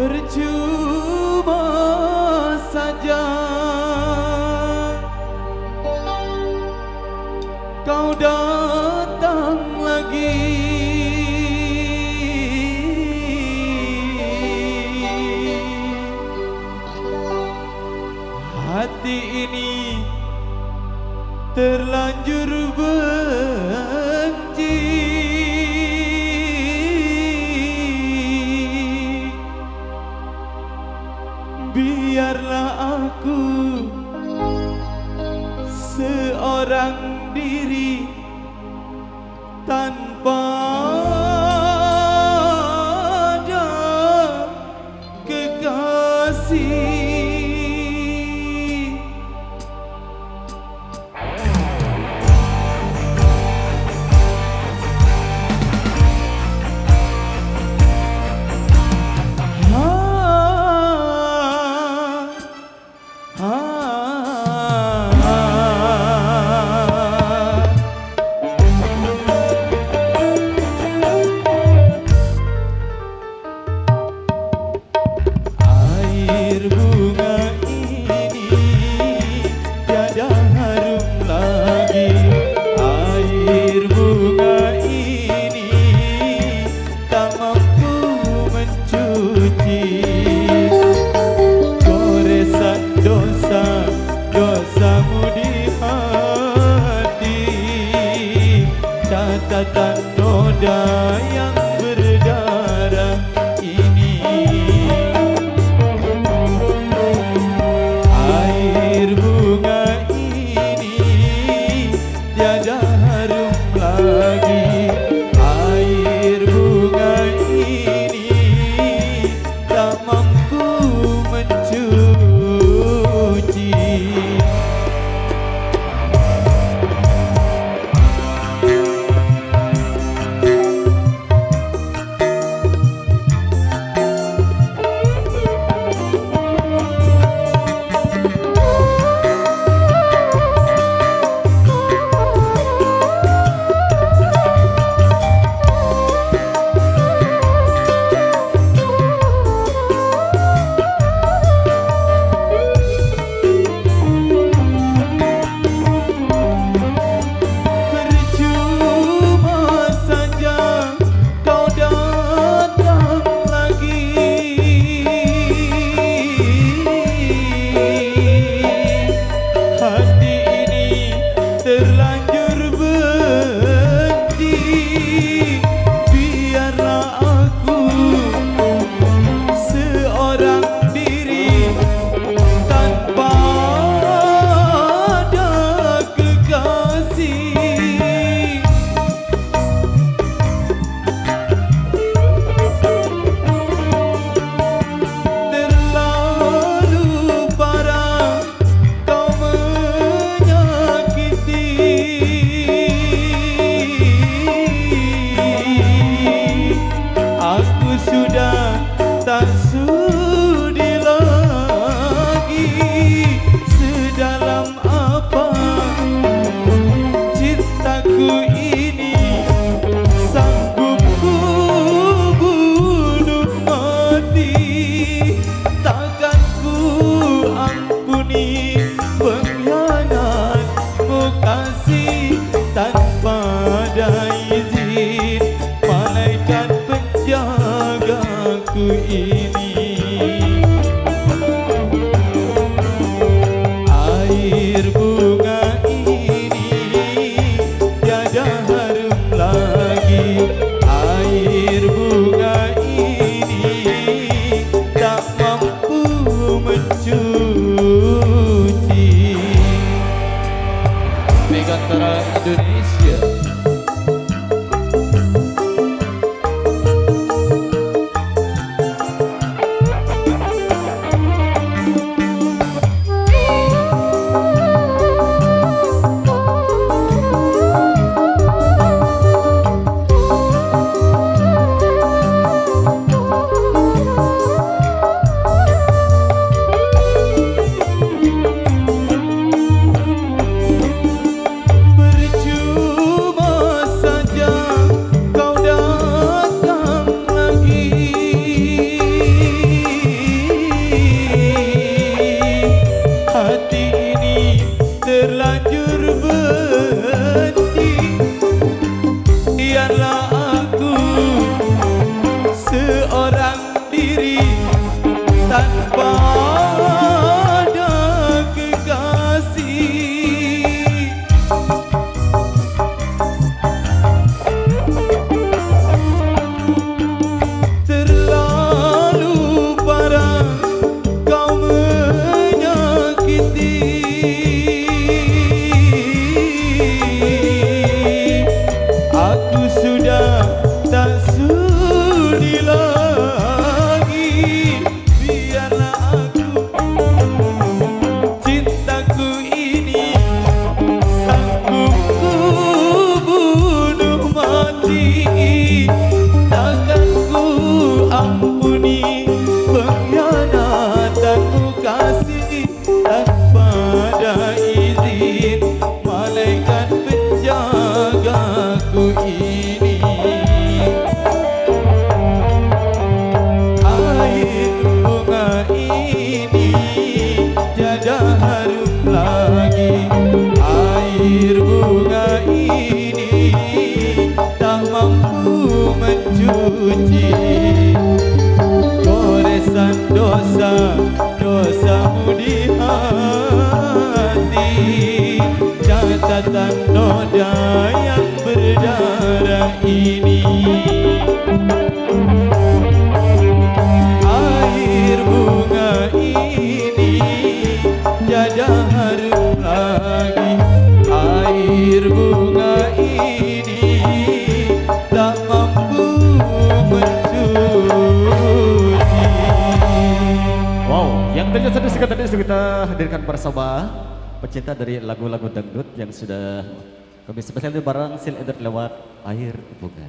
Percuma saja kau datang lagi. Hati ini terlanjur benci. Biarlah aku seorang diri tanpa ada kekasih. Dosamu di hati, catatan noda yang berdarah ini. Air bunga ini tiada harum lagi. Air bunga ini tak mampu mencuci. Sudah tak sudi lagi, sedalam apa cintaku ini, sanggup ku bunuh mati. Takkan ku ampuni pengkhianatmu kasih, tanpa ada izin malaikat jagaku ini. Air bunga ini tiada harum lagi. Air bunga ini tak mampu mencuci. Megantara Indonesia. Percuma tanpa ada izin malaikat penjagaku ini. Air bunga ini tiada harum lagi. Air bunga ini tak mampu mencuci goresan dosamu di hati, catatan noda yang berdarah ini. Air bunga ini tiada harum lagi. Air bunga ini tak mampu mencuci. Wow, yang terjadi tadi kita hadirkan bersama pecinta dari lagu-lagu dangdut yang sudah kami spesial barang Sil Edit lewat Air Bunga.